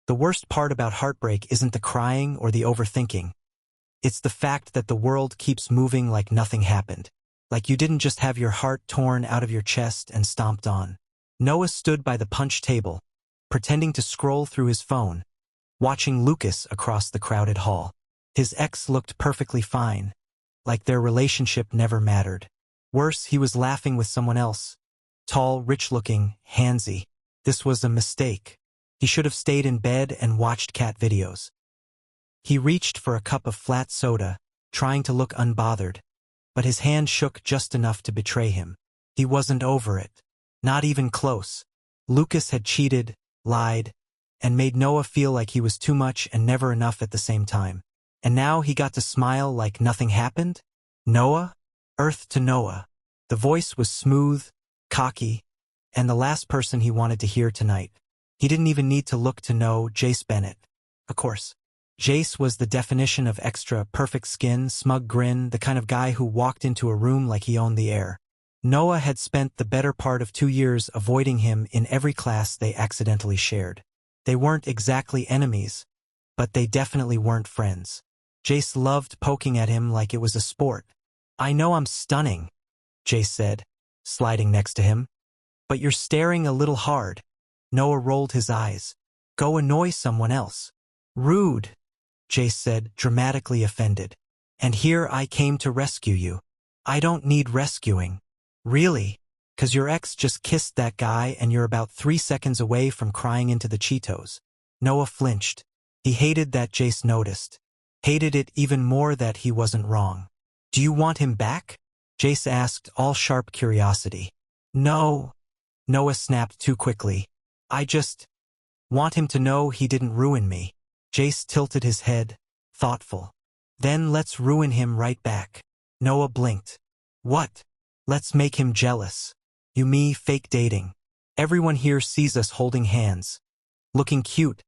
The worst part about heartbreak isn't the crying or the overthinking. It's the fact that the world keeps moving like nothing happened. Like you didn't just have your heart torn out of your chest and stomped on. Noah stood by the punch table, pretending to scroll through his phone, watching Lucas across the crowded hall. His ex looked perfectly fine, like their relationship never mattered. Worse, he was laughing with someone else. Tall, rich-looking, handsy. This was a mistake. He should have stayed in bed and watched cat videos. He reached for a cup of flat soda, trying to look unbothered, but his hand shook just enough to betray him. He wasn't over it. Not even close. Lucas had cheated, lied, and made Noah feel like he was too much and never enough at the same time. And now he got to smile like nothing happened? Noah? Earth to Noah. The voice was smooth, cocky, and the last person he wanted to hear tonight. He didn't even need to look to know Jace Bennett. Of course. Jace was the definition of extra, perfect skin, smug grin, the kind of guy who walked into a room like he owned the air. Noah had spent the better part of 2 years avoiding him in every class they accidentally shared. They weren't exactly enemies, but they definitely weren't friends. Jace loved poking at him like it was a sport. "I know I'm stunning," Jace said, sliding next to him. "But you're staring a little hard." Noah rolled his eyes. "Go annoy someone else." "Rude," Jace said, dramatically offended. "And here I came to rescue you." "I don't need rescuing." "Really? 'Cause your ex just kissed that guy and you're about 3 seconds away from crying into the Cheetos." Noah flinched. He hated that Jace noticed. Hated it even more that he wasn't wrong. "Do you want him back?" Jace asked, all sharp curiosity. "No," Noah snapped too quickly. "I just want him to know he didn't ruin me." Jace tilted his head, thoughtful. "Then let's ruin him right back." Noah blinked. "What?" "Let's make him jealous. You me fake dating. Everyone here sees us holding hands. Looking cute.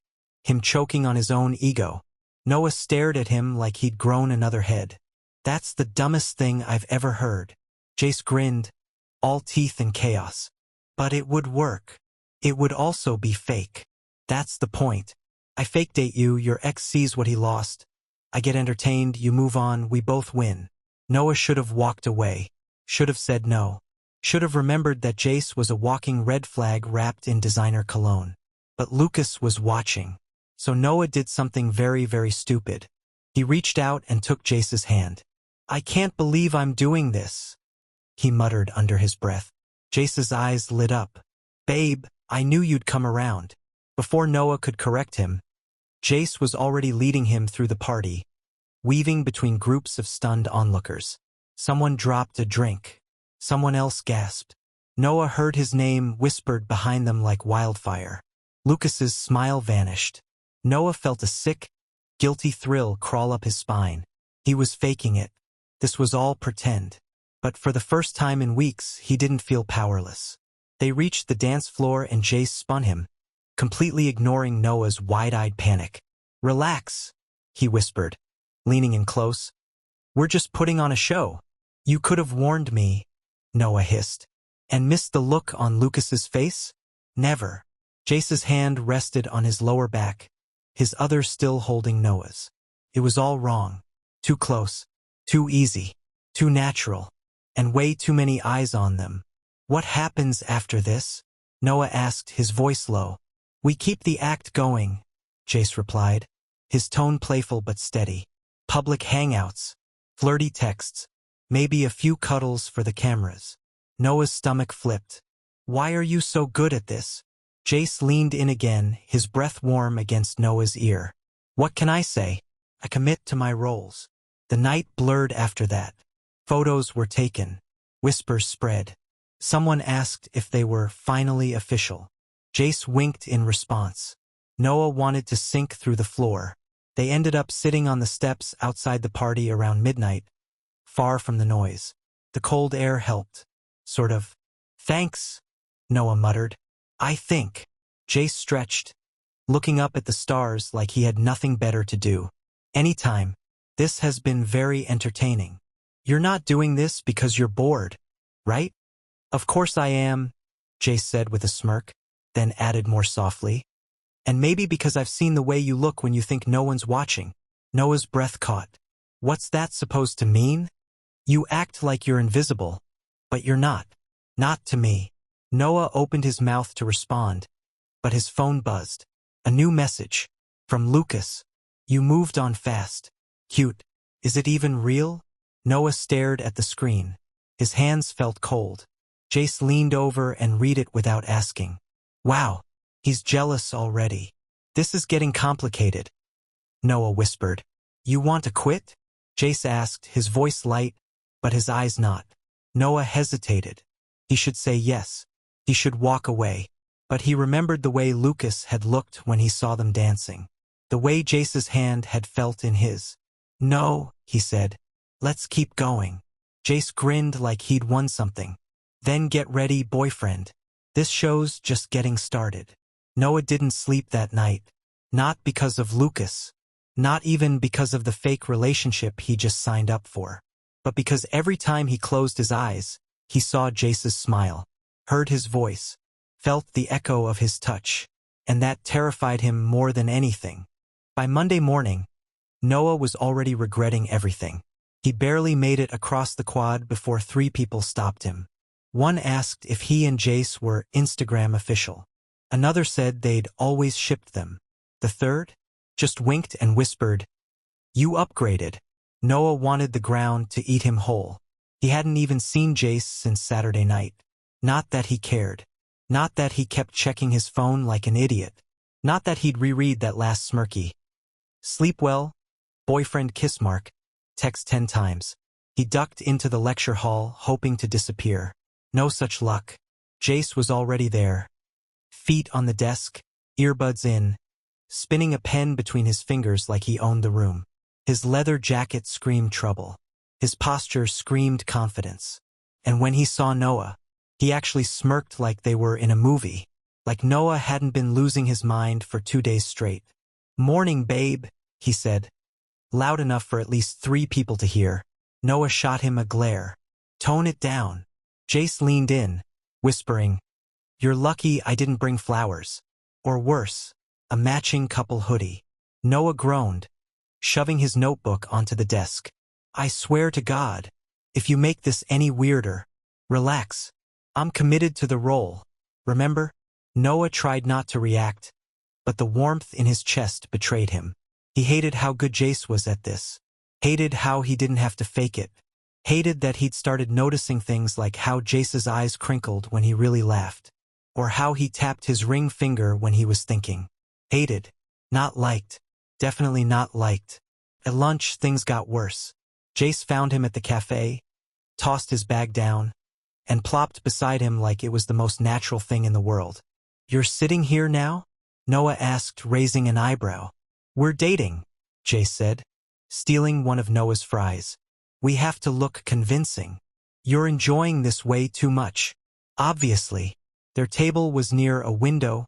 Him choking on his own ego." Noah stared at him like he'd grown another head. "That's the dumbest thing I've ever heard." Jace grinned, all teeth and chaos. "But it would work. It would also be fake. That's the point. I fake date you, your ex sees what he lost. I get entertained, you move on, we both win." Noah should have walked away. Should have said no. Should have remembered that Jace was a walking red flag wrapped in designer cologne. But Lucas was watching. So Noah did something very, very stupid. He reached out and took Jace's hand. "I can't believe I'm doing this," he muttered under his breath. Jace's eyes lit up. "Babe, I knew you'd come around." Before Noah could correct him, Jace was already leading him through the party, weaving between groups of stunned onlookers. Someone dropped a drink. Someone else gasped. Noah heard his name whispered behind them like wildfire. Lucas's smile vanished. Noah felt a sick, guilty thrill crawl up his spine. He was faking it. This was all pretend. But for the first time in weeks, he didn't feel powerless. They reached the dance floor and Jace spun him, completely ignoring Noah's wide-eyed panic. "Relax," he whispered, leaning in close. "We're just putting on a show." "You could have warned me," Noah hissed. "And missed the look on Lucas's face?" "Never." Jace's hand rested on his lower back, his other still holding Noah's. It was all wrong. Too close. Too easy. Too natural. And way too many eyes on them. "What happens after this?" Noah asked, his voice low. "We keep the act going," Jace replied, his tone playful but steady. "Public hangouts. Flirty texts. Maybe a few cuddles for the cameras." Noah's stomach flipped. "Why are you so good at this?" Jace leaned in again, his breath warm against Noah's ear. "What can I say? I commit to my roles." The night blurred after that. Photos were taken. Whispers spread. Someone asked if they were finally official. Jace winked in response. Noah wanted to sink through the floor. They ended up sitting on the steps outside the party around midnight, far from the noise. The cold air helped. Sort of. "Thanks," Noah muttered. "I think." Jace stretched, looking up at the stars like he had nothing better to do. "Anytime. This has been very entertaining. You're not doing this because you're bored, right?" "Of course I am," Jace said with a smirk, then added more softly. And maybe because I've seen the way you look when you think no one's watching. Noah's breath caught. What's that supposed to mean? You act like you're invisible, but you're not. Not to me. Noah opened his mouth to respond, but his phone buzzed. A new message. From Lucas. You moved on fast. Cute. Is it even real? Noah stared at the screen. His hands felt cold. Jace leaned over and read it without asking. Wow, he's jealous already. This is getting complicated. Noah whispered. You want to quit? Jace asked, his voice light, but his eyes not. Noah hesitated. He should say yes. He should walk away. But he remembered the way Lucas had looked when he saw them dancing. The way Jace's hand had felt in his. No, he said. Let's keep going. Jace grinned like he'd won something. Then get ready, boyfriend. This show's just getting started. Noah didn't sleep that night. Not because of Lucas. Not even because of the fake relationship he just signed up for. But because every time he closed his eyes, he saw Jace's smile, heard his voice, felt the echo of his touch, and that terrified him more than anything. By Monday morning, Noah was already regretting everything. He barely made it across the quad before 3 people stopped him. One asked if he and Jace were Instagram official. Another said they'd always shipped them. The third just winked and whispered, You upgraded. Noah wanted the ground to eat him whole. He hadn't even seen Jace since Saturday night. Not that he cared. Not that he kept checking his phone like an idiot. Not that he'd reread that last smirky. Sleep well? Boyfriend kiss mark. Text 10 times. He ducked into the lecture hall, hoping to disappear. No such luck. Jace was already there. Feet on the desk, earbuds in, spinning a pen between his fingers like he owned the room. His leather jacket screamed trouble. His posture screamed confidence. And when he saw Noah, he actually smirked like they were in a movie, like Noah hadn't been losing his mind for 2 days straight. Morning, babe, he said, loud enough for at least 3 people to hear. Noah shot him a glare. Tone it down. Jace leaned in, whispering, You're lucky I didn't bring flowers. Or worse, a matching couple hoodie. Noah groaned, shoving his notebook onto the desk. I swear to God, if you make this any weirder, relax. I'm committed to the role. Remember? Noah tried not to react, but the warmth in his chest betrayed him. He hated how good Jace was at this. Hated how he didn't have to fake it. Hated that he'd started noticing things like how Jace's eyes crinkled when he really laughed, or how he tapped his ring finger when he was thinking. Hated. Not liked. Definitely not liked. At lunch, things got worse. Jace found him at the cafe, tossed his bag down, and plopped beside him like it was the most natural thing in the world. You're sitting here now? Noah asked, raising an eyebrow. We're dating, Jace said, stealing one of Noah's fries. We have to look convincing. You're enjoying this way too much. Obviously. Their table was near a window,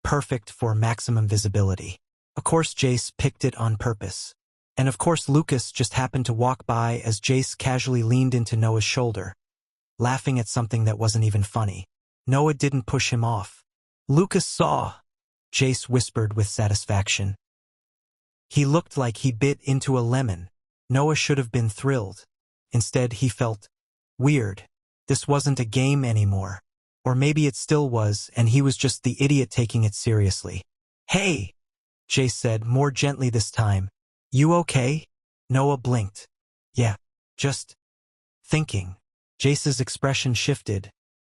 perfect for maximum visibility. Of course Jace picked it on purpose. And of course Lucas just happened to walk by as Jace casually leaned into Noah's shoulder, laughing at something that wasn't even funny. Noah didn't push him off. Lucas saw, Jace whispered with satisfaction. He looked like he bit into a lemon. Noah should have been thrilled. Instead, he felt weird. This wasn't a game anymore. Or maybe it still was, and he was just the idiot taking it seriously. Hey, Jace said, more gently this time. You okay? Noah blinked. Yeah, just thinking. Jace's expression shifted,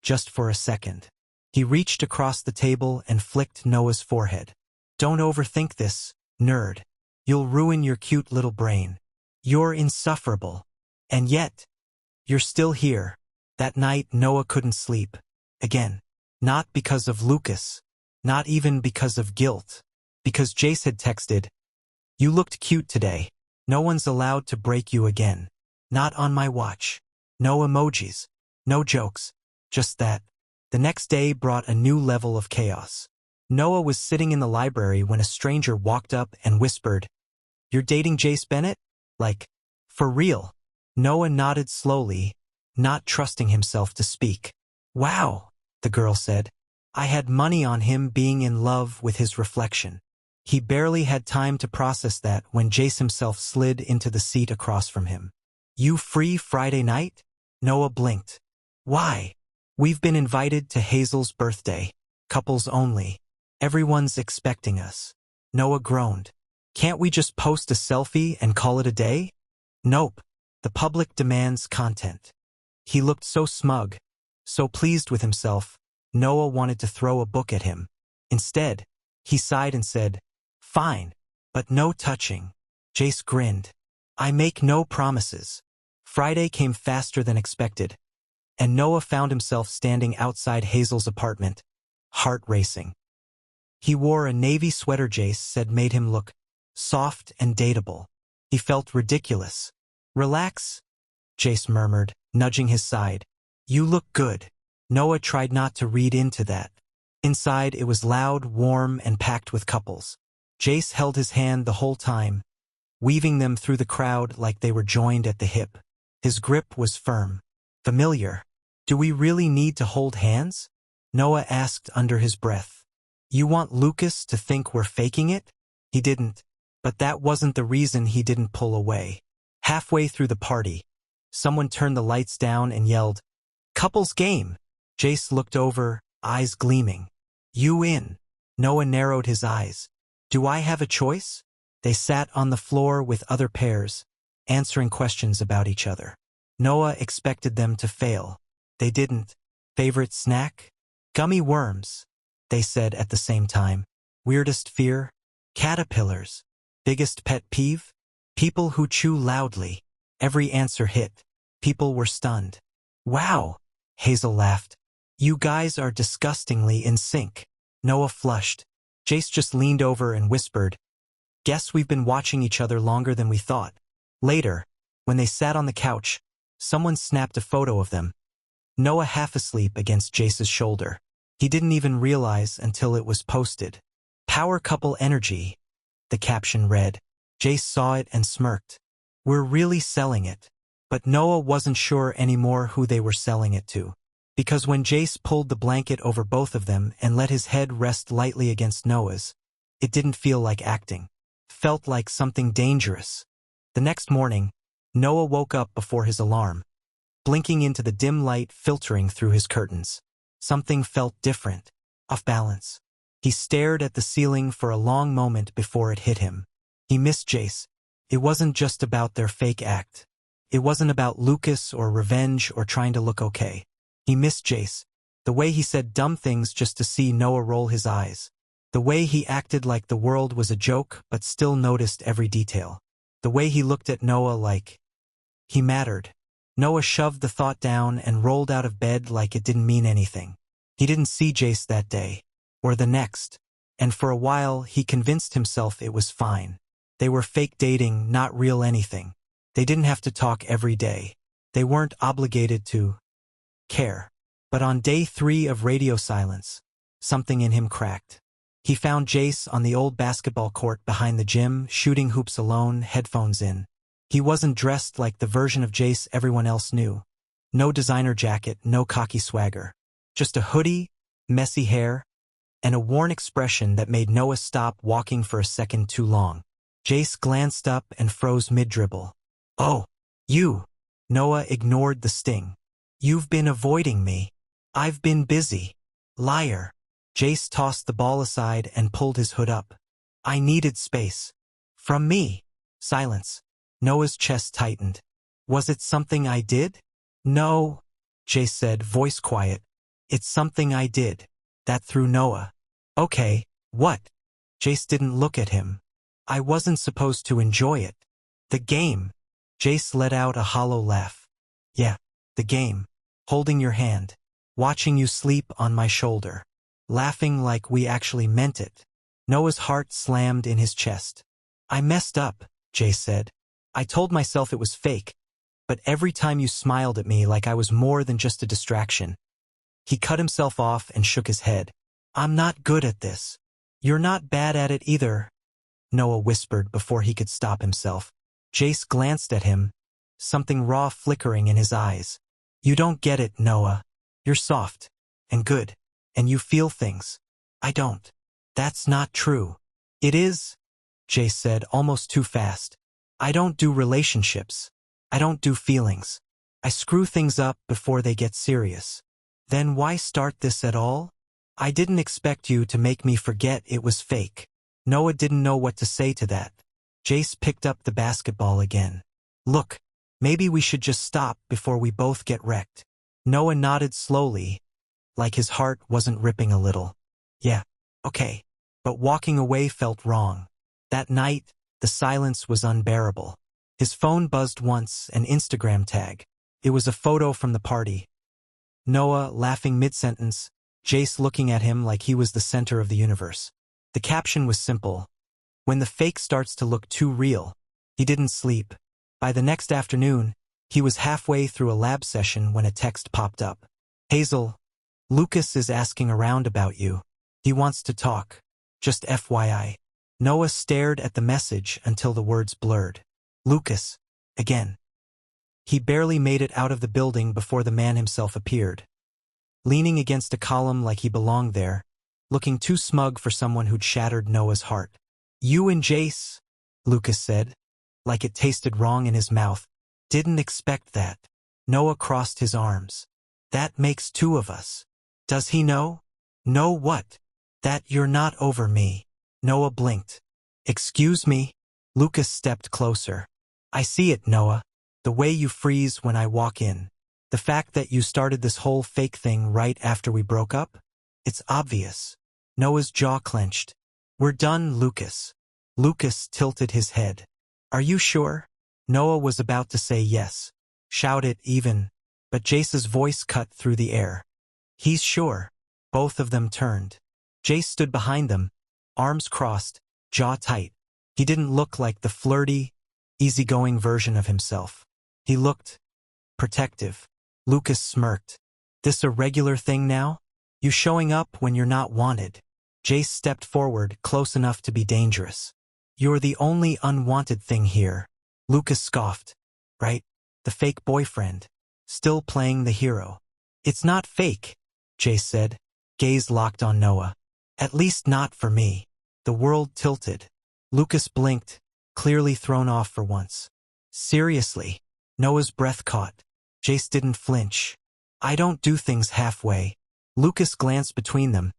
just for a second. He reached across the table and flicked Noah's forehead. Don't overthink this, nerd. You'll ruin your cute little brain. You're insufferable. And yet, you're still here. That night, Noah couldn't sleep. Again. Not because of Lucas. Not even because of guilt. Because Jace had texted, You looked cute today. No one's allowed to break you again. Not on my watch. No emojis. No jokes. Just that. The next day brought a new level of chaos. Noah was sitting in the library when a stranger walked up and whispered, You're dating Jace Bennett? Like, for real? Noah nodded slowly, not trusting himself to speak. Wow, the girl said. I had money on him being in love with his reflection. He barely had time to process that when Jace himself slid into the seat across from him. You free Friday night? Noah blinked. Why? We've been invited to Hazel's birthday. Couples only. Everyone's expecting us. Noah groaned. Can't we just post a selfie and call it a day? Nope. The public demands content. He looked so smug, so pleased with himself, Noah wanted to throw a book at him. Instead, he sighed and said, Fine, but no touching. Jace grinned. I make no promises. Friday came faster than expected, and Noah found himself standing outside Hazel's apartment, heart racing. He wore a navy sweater Jace said made him look soft and dateable. He felt ridiculous. Relax, Jace murmured, nudging his side. You look good. Noah tried not to read into that. Inside, it was loud, warm, and packed with couples. Jace held his hand the whole time, weaving them through the crowd like they were joined at the hip. His grip was firm. Familiar. Do we really need to hold hands? Noah asked under his breath. You want Lucas to think we're faking it? He didn't. But that wasn't the reason he didn't pull away. Halfway through the party, someone turned the lights down and yelled, Couples game! Jace looked over, eyes gleaming. You in? Noah narrowed his eyes. Do I have a choice? They sat on the floor with other pairs, answering questions about each other. Noah expected them to fail. They didn't. Favorite snack? Gummy worms, they said at the same time. Weirdest fear? Caterpillars. Biggest pet peeve? People who chew loudly. Every answer hit. People were stunned. Wow, Hazel laughed. You guys are disgustingly in sync. Noah flushed. Jace just leaned over and whispered, Guess we've been watching each other longer than we thought. Later, when they sat on the couch, someone snapped a photo of them. Noah half asleep against Jace's shoulder. He didn't even realize until it was posted. Power couple energy, the caption read. Jace saw it and smirked. We're really selling it. But Noah wasn't sure anymore who they were selling it to. Because when Jace pulled the blanket over both of them and let his head rest lightly against Noah's, it didn't feel like acting. Felt like something dangerous. The next morning, Noah woke up before his alarm, blinking into the dim light filtering through his curtains. Something felt different, off balance. He stared at the ceiling for a long moment before it hit him. He missed Jace. It wasn't just about their fake act. It wasn't about Lucas or revenge or trying to look okay. He missed Jace, the way he said dumb things just to see Noah roll his eyes. The way he acted like the world was a joke but still noticed every detail. The way he looked at Noah like he mattered. Noah shoved the thought down and rolled out of bed like it didn't mean anything. He didn't see Jace that day, or the next, and for a while he convinced himself it was fine. They were fake dating, not real anything. They didn't have to talk every day. They weren't obligated to care. But on day 3 of radio silence, something in him cracked. He found Jace on the old basketball court behind the gym, shooting hoops alone, headphones in. He wasn't dressed like the version of Jace everyone else knew. No designer jacket, no cocky swagger. Just a hoodie, messy hair, and a worn expression that made Noah stop walking for a second too long. Jace glanced up and froze mid-dribble. Oh, you. Noah ignored the sting. You've been avoiding me. I've been busy. Liar. Jace tossed the ball aside and pulled his hood up. I needed space. From me. Silence. Noah's chest tightened. Was it something I did? No, Jace said, voice quiet. It's something I did. That threw Noah. Okay, what? Jace didn't look at him. I wasn't supposed to enjoy it. The game. Jace let out a hollow laugh. Yeah, the game. Holding your hand. Watching you sleep on my shoulder. Laughing like we actually meant it. Noah's heart slammed in his chest. I messed up, Jace said. I told myself it was fake, but every time you smiled at me like I was more than just a distraction. He cut himself off and shook his head. I'm not good at this. You're not bad at it either, Noah whispered before he could stop himself. Jace glanced at him, something raw flickering in his eyes. You don't get it, Noah. You're soft and good. And you feel things. I don't. That's not true. It is, Jace said almost too fast. I don't do relationships. I don't do feelings. I screw things up before they get serious. Then why start this at all? I didn't expect you to make me forget it was fake. Noah didn't know what to say to that. Jace picked up the basketball again. Look, maybe we should just stop before we both get wrecked. Noah nodded slowly, like his heart wasn't ripping a little. Yeah, okay. But walking away felt wrong. That night, the silence was unbearable. His phone buzzed once, an Instagram tag. It was a photo from the party. Noah laughing mid-sentence, Jace looking at him like he was the center of the universe. The caption was simple. When the fake starts to look too real. He didn't sleep. By the next afternoon, he was halfway through a lab session when a text popped up. Hazel, Lucas is asking around about you. He wants to talk. Just FYI. Noah stared at the message until the words blurred. Lucas. Again. He barely made it out of the building before the man himself appeared. Leaning against a column like he belonged there, looking too smug for someone who'd shattered Noah's heart. You and Jace, Lucas said, like it tasted wrong in his mouth. Didn't expect that. Noah crossed his arms. That makes two of us. Does he know? Know what? That you're not over me. Noah blinked. Excuse me? Lucas stepped closer. I see it, Noah. The way you freeze when I walk in. The fact that you started this whole fake thing right after we broke up? It's obvious. Noah's jaw clenched. We're done, Lucas. Lucas tilted his head. Are you sure? Noah was about to say yes. Shout it even. But Jace's voice cut through the air. He's sure. Both of them turned. Jace stood behind them, arms crossed, jaw tight. He didn't look like the flirty, easygoing version of himself. He looked protective. Lucas smirked. This a regular thing now? You showing up when you're not wanted? Jace stepped forward, close enough to be dangerous. You're the only unwanted thing here. Lucas scoffed. Right? The fake boyfriend. Still playing the hero. It's not fake, Jace said, gaze locked on Noah. At least not for me. The world tilted. Lucas blinked, clearly thrown off for once. Seriously. Noah's breath caught. Jace didn't flinch. I don't do things halfway. Lucas glanced between them,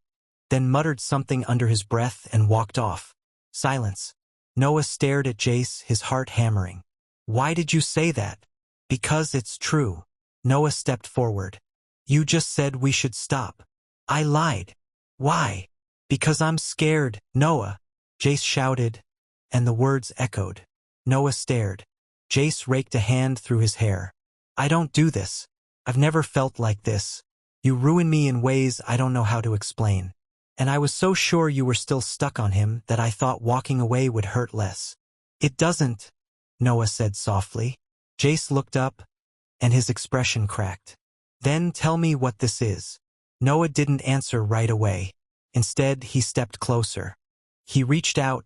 then muttered something under his breath and walked off. Silence. Noah stared at Jace, his heart hammering. Why did you say that? Because it's true. Noah stepped forward. You just said we should stop. I lied. Why? Because I'm scared, Noah. Jace shouted, and the words echoed. Noah stared. Jace raked a hand through his hair. I don't do this. I've never felt like this. You ruin me in ways I don't know how to explain. And I was so sure you were still stuck on him that I thought walking away would hurt less. It doesn't, Noah said softly. Jace looked up, and his expression cracked. Then tell me what this is. Noah didn't answer right away. Instead, he stepped closer. He reached out,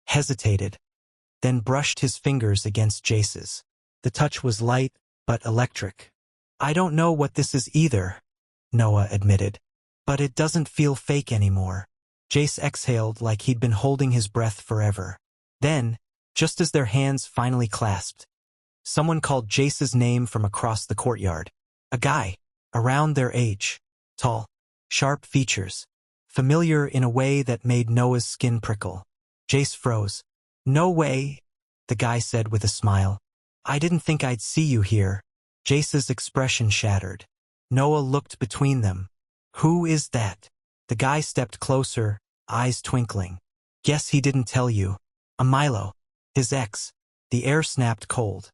hesitated, then brushed his fingers against Jace's. The touch was light, but electric. I don't know what this is either, Noah admitted. But it doesn't feel fake anymore. Jace exhaled like he'd been holding his breath forever. Then, just as their hands finally clasped, someone called Jace's name from across the courtyard. A guy, around their age, tall, sharp features, familiar in a way that made Noah's skin prickle. Jace froze. No way, the guy said with a smile. I didn't think I'd see you here. Jace's expression shattered. Noah looked between them. Who is that? The guy stepped closer, eyes twinkling. Guess he didn't tell you. A Milo. His ex. The air snapped cold.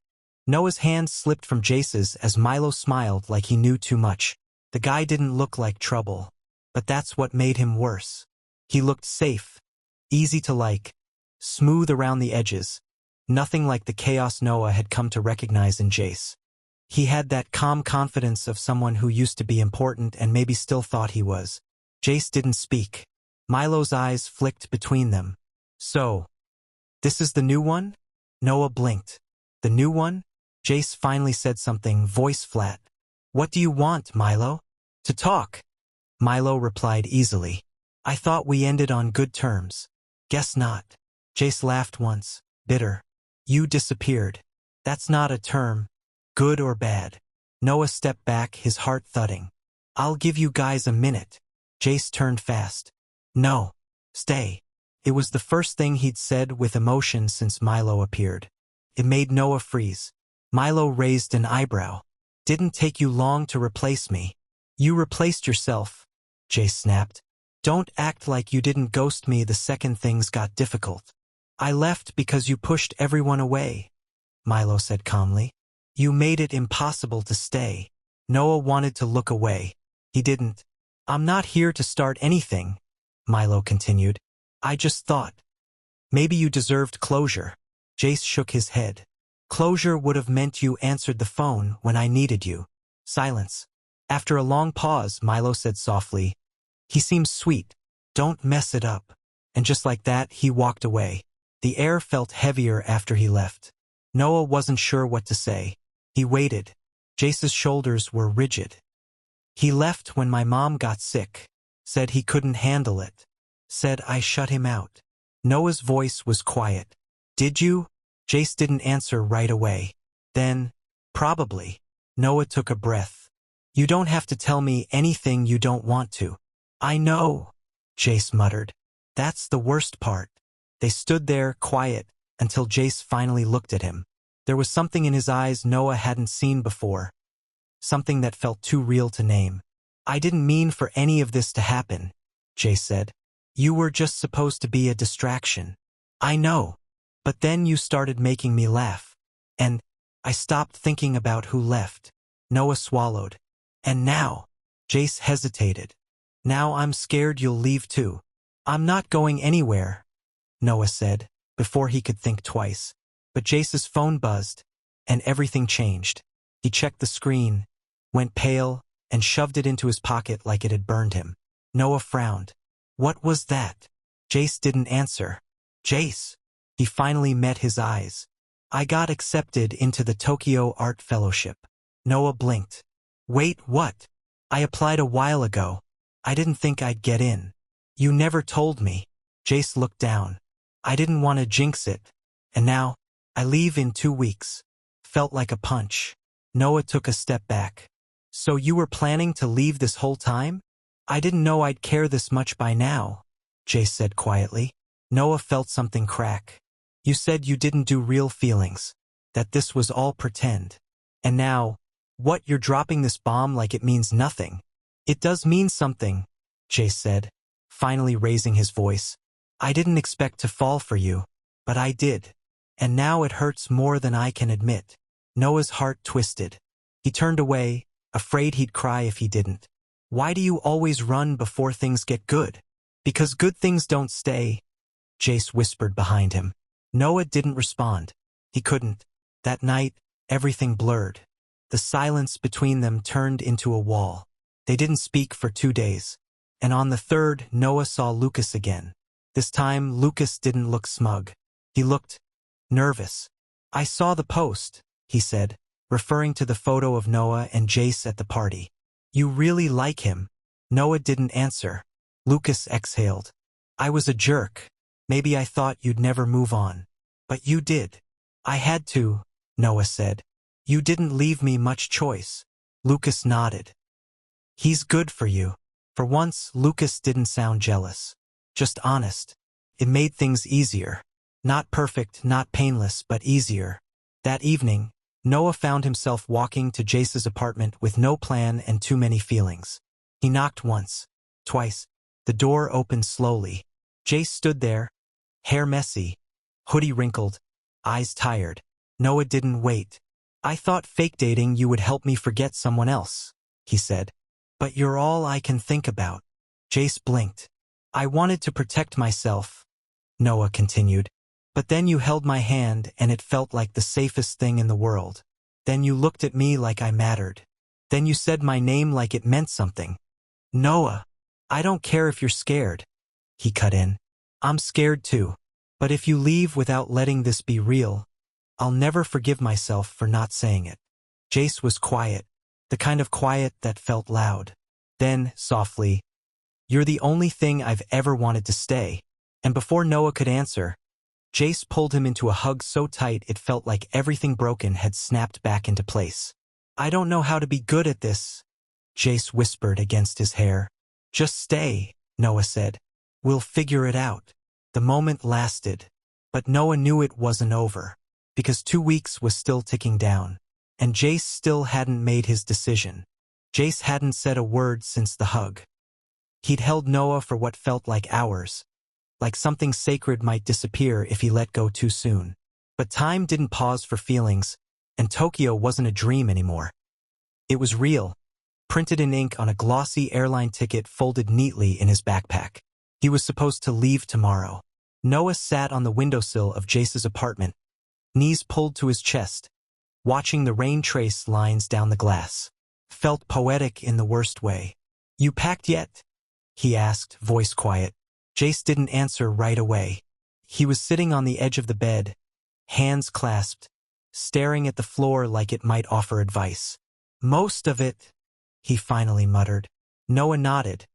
Noah's hand slipped from Jace's as Milo smiled like he knew too much. The guy didn't look like trouble. But that's what made him worse. He looked safe, easy to like, smooth around the edges. Nothing like the chaos Noah had come to recognize in Jace. He had that calm confidence of someone who used to be important and maybe still thought he was. Jace didn't speak. Milo's eyes flicked between them. So, this is the new one? Noah blinked. The new one? Jace finally said something, voice flat. What do you want, Milo? To talk. Milo replied easily. I thought we ended on good terms. Guess not. Jace laughed once, bitter. You disappeared. That's not a term, good or bad. Noah stepped back, his heart thudding. I'll give you guys a minute. Jace turned fast. No. Stay. It was the first thing he'd said with emotion since Milo appeared. It made Noah freeze. Milo raised an eyebrow. Didn't take you long to replace me. You replaced yourself, Jace snapped. Don't act like you didn't ghost me the second things got difficult. I left because you pushed everyone away, Milo said calmly. You made it impossible to stay. Noah wanted to look away. He didn't. I'm not here to start anything, Milo continued. I just thought. Maybe you deserved closure. Jace shook his head. Closure would have meant you answered the phone when I needed you. Silence. After a long pause, Milo said softly, he seems sweet. Don't mess it up. And just like that, he walked away. The air felt heavier after he left. Noah wasn't sure what to say. He waited. Jace's shoulders were rigid. He left when my mom got sick. Said he couldn't handle it. Said I shut him out. Noah's voice was quiet. Did you? Jace didn't answer right away. Then, probably. Noah took a breath. You don't have to tell me anything you don't want to. I know, Jace muttered. That's the worst part. They stood there, quiet, until Jace finally looked at him. There was something in his eyes Noah hadn't seen before. Something that felt too real to name. I didn't mean for any of this to happen, Jace said. You were just supposed to be a distraction. I know. But then you started making me laugh. And I stopped thinking about who left. Noah swallowed. And now, Jace hesitated. Now I'm scared you'll leave too. I'm not going anywhere, Noah said, before he could think twice. But Jace's phone buzzed, and everything changed. He checked the screen, went pale, and shoved it into his pocket like it had burned him. Noah frowned. What was that? Jace didn't answer. Jace. He finally met his eyes. I got accepted into the Tokyo Art Fellowship. Noah blinked. Wait, what? I applied a while ago. I didn't think I'd get in. You never told me. Jace looked down. I didn't want to jinx it. And now, I leave in 2 weeks. Felt like a punch. Noah took a step back. So you were planning to leave this whole time? I didn't know I'd care this much by now, Jace said quietly. Noah felt something crack. You said you didn't do real feelings. That this was all pretend. And now, what, you're dropping this bomb like it means nothing? It does mean something, Jace said, finally raising his voice. I didn't expect to fall for you, but I did. And now it hurts more than I can admit. Noah's heart twisted. He turned away, afraid he'd cry if he didn't. Why do you always run before things get good? Because good things don't stay, Jace whispered behind him. Noah didn't respond. He couldn't. That night, everything blurred. The silence between them turned into a wall. They didn't speak for 2 days. And on the third, Noah saw Lucas again. This time, Lucas didn't look smug. He looked nervous. I saw the post, he said, referring to the photo of Noah and Jace at the party. You really like him? Noah didn't answer. Lucas exhaled. I was a jerk. Maybe I thought you'd never move on. But you did. I had to, Noah said. You didn't leave me much choice. Lucas nodded. He's good for you. For once, Lucas didn't sound jealous. Just honest. It made things easier. Not perfect, not painless, but easier. That evening, Noah found himself walking to Jace's apartment with no plan and too many feelings. He knocked once, twice. The door opened slowly. Jace stood there, hair messy, hoodie wrinkled, eyes tired. Noah didn't wait. I thought fake dating you would help me forget someone else, he said. But you're all I can think about. Jace blinked. I wanted to protect myself, Noah continued. But then you held my hand and it felt like the safest thing in the world. Then you looked at me like I mattered. Then you said my name like it meant something. Noah, I don't care if you're scared, he cut in. I'm scared too. But if you leave without letting this be real, I'll never forgive myself for not saying it. Jace was quiet, the kind of quiet that felt loud. Then, softly, You're the only thing I've ever wanted to stay. And before Noah could answer, Jace pulled him into a hug so tight it felt like everything broken had snapped back into place. I don't know how to be good at this, Jace whispered against his hair. Just stay, Noah said. We'll figure it out. The moment lasted, but Noah knew it wasn't over, because 2 weeks was still ticking down, and Jace still hadn't made his decision. Jace hadn't said a word since the hug. He'd held Noah for what felt like hours, like something sacred might disappear if he let go too soon. But time didn't pause for feelings, and Tokyo wasn't a dream anymore. It was real, printed in ink on a glossy airline ticket folded neatly in his backpack. He was supposed to leave tomorrow. Noah sat on the windowsill of Jace's apartment, knees pulled to his chest, watching the rain trace lines down the glass. Felt poetic in the worst way. You packed yet? He asked, voice quiet. Jace didn't answer right away. He was sitting on the edge of the bed, hands clasped, staring at the floor like it might offer advice. Most of it, he finally muttered. Noah nodded,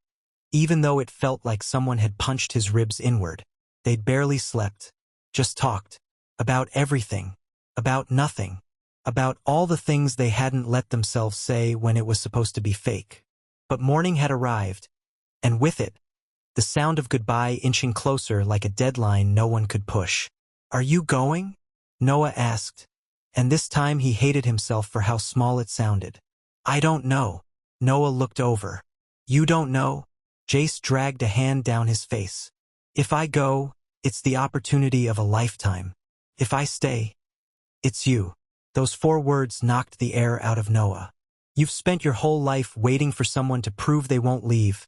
even though it felt like someone had punched his ribs inward. They'd barely slept, just talked, about everything, about nothing, about all the things they hadn't let themselves say when it was supposed to be fake. But morning had arrived, and with it, the sound of goodbye inching closer like a deadline no one could push. Are you going? Noah asked, and this time he hated himself for how small it sounded. I don't know. Noah looked over. You don't know? Jace dragged a hand down his face. If I go, it's the opportunity of a lifetime. If I stay, it's you. Those 4 words knocked the air out of Noah. You've spent your whole life waiting for someone to prove they won't leave,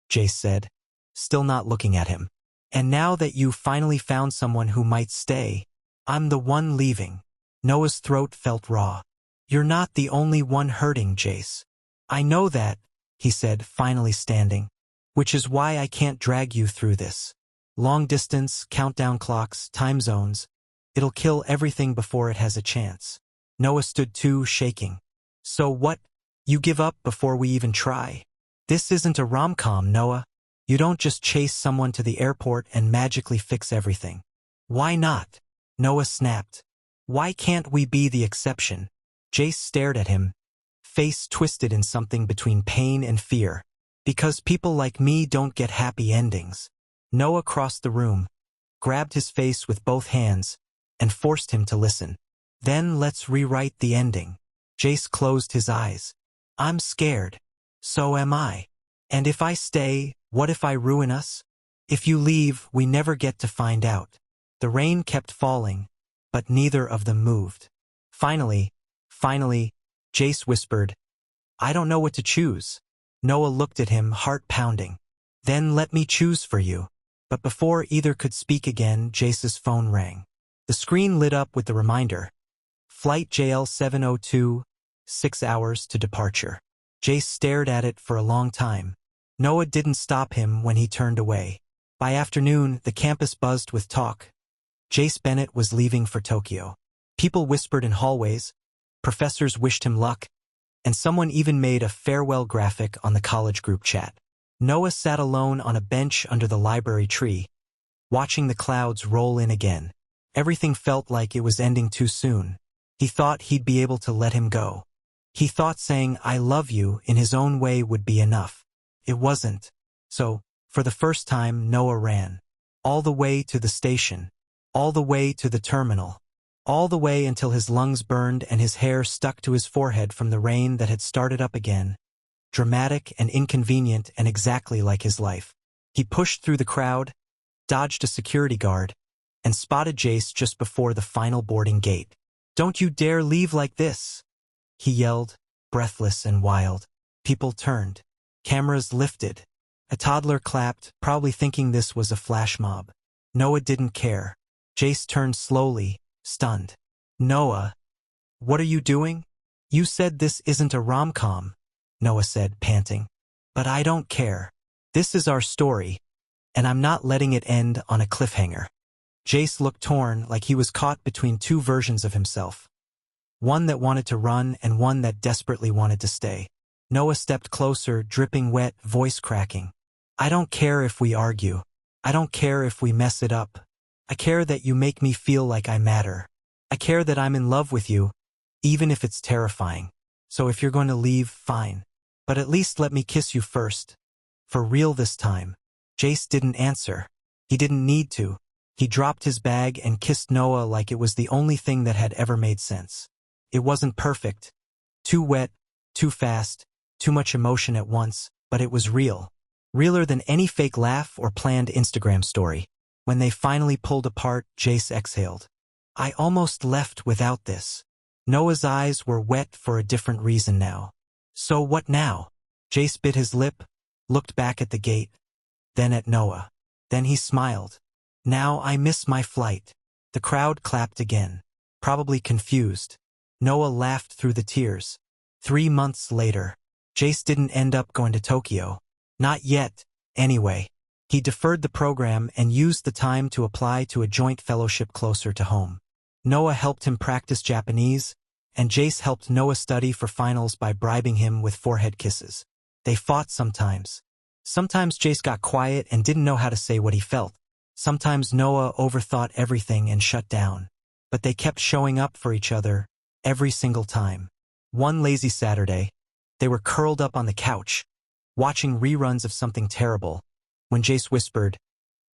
Jace said, still not looking at him. And now that you finally found someone who might stay, I'm the one leaving. Noah's throat felt raw. You're not the only one hurting, Jace. I know that, he said, finally standing. Which is why I can't drag you through this. Long distance, countdown clocks, time zones. It'll kill everything before it has a chance. Noah stood too, shaking. So what? You give up before we even try? This isn't a rom-com, Noah. You don't just chase someone to the airport and magically fix everything. Why not? Noah snapped. Why can't we be the exception? Jace stared at him, face twisted in something between pain and fear. Because people like me don't get happy endings. Noah crossed the room, grabbed his face with both hands, and forced him to listen. Then let's rewrite the ending. Jace closed his eyes. I'm scared. So am I. And if I stay, what if I ruin us? If you leave, we never get to find out. The rain kept falling, but neither of them moved. Finally, Jace whispered, I don't know what to choose. Noah looked at him, heart pounding. Then let me choose for you. But before either could speak again, Jace's phone rang. The screen lit up with the reminder. Flight JL 702, 6 hours to departure. Jace stared at it for a long time. Noah didn't stop him when he turned away. By afternoon, the campus buzzed with talk. Jace Bennett was leaving for Tokyo. People whispered in hallways, professors wished him luck, and someone even made a farewell graphic on the college group chat. Noah sat alone on a bench under the library tree, watching the clouds roll in again. Everything felt like it was ending too soon. He thought he'd be able to let him go. He thought saying, I love you, in his own way would be enough. It wasn't. So, for the first time, Noah ran. All the way to the station. All the way to the terminal. All the way until his lungs burned and his hair stuck to his forehead from the rain that had started up again. Dramatic and inconvenient and exactly like his life. He pushed through the crowd, dodged a security guard, and spotted Jace just before the final boarding gate. Don't you dare leave like this, he yelled, breathless and wild. People turned. Cameras lifted. A toddler clapped, probably thinking this was a flash mob. Noah didn't care. Jace turned slowly, stunned. Noah, what are you doing? You said this isn't a rom-com, Noah said, panting. But I don't care. This is our story, and I'm not letting it end on a cliffhanger. Jace looked torn, like he was caught between 2 versions of himself. One that wanted to run and one that desperately wanted to stay. Noah stepped closer, dripping wet, voice cracking. I don't care if we argue. I don't care if we mess it up. I care that you make me feel like I matter. I care that I'm in love with you, even if it's terrifying. So if you're going to leave, fine. But at least let me kiss you first. For real this time. Jace didn't answer. He didn't need to. He dropped his bag and kissed Noah like it was the only thing that had ever made sense. It wasn't perfect. Too wet, too fast, too much emotion at once, but it was real. Realer than any fake laugh or planned Instagram story. When they finally pulled apart, Jace exhaled. I almost left without this. Noah's eyes were wet for a different reason now. So what now? Jace bit his lip, looked back at the gate, then at Noah. Then he smiled. Now I miss my flight. The crowd clapped again, probably confused. Noah laughed through the tears. 3 months later, Jace didn't end up going to Tokyo. Not yet, anyway. He deferred the program and used the time to apply to a joint fellowship closer to home. Noah helped him practice Japanese, and Jace helped Noah study for finals by bribing him with forehead kisses. They fought sometimes. Sometimes Jace got quiet and didn't know how to say what he felt. Sometimes Noah overthought everything and shut down. But they kept showing up for each other, every single time. One lazy Saturday, they were curled up on the couch, watching reruns of something terrible, when Jace whispered,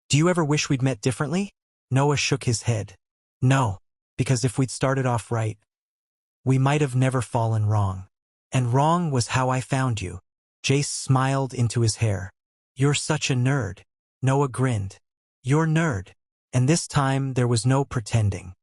"Do you ever wish we'd met differently?" Noah shook his head. No, because if we'd started off right, we might have never fallen wrong. And wrong was how I found you. Jace smiled into his hair. You're such a nerd. Noah grinned. You're nerd. And this time there was no pretending.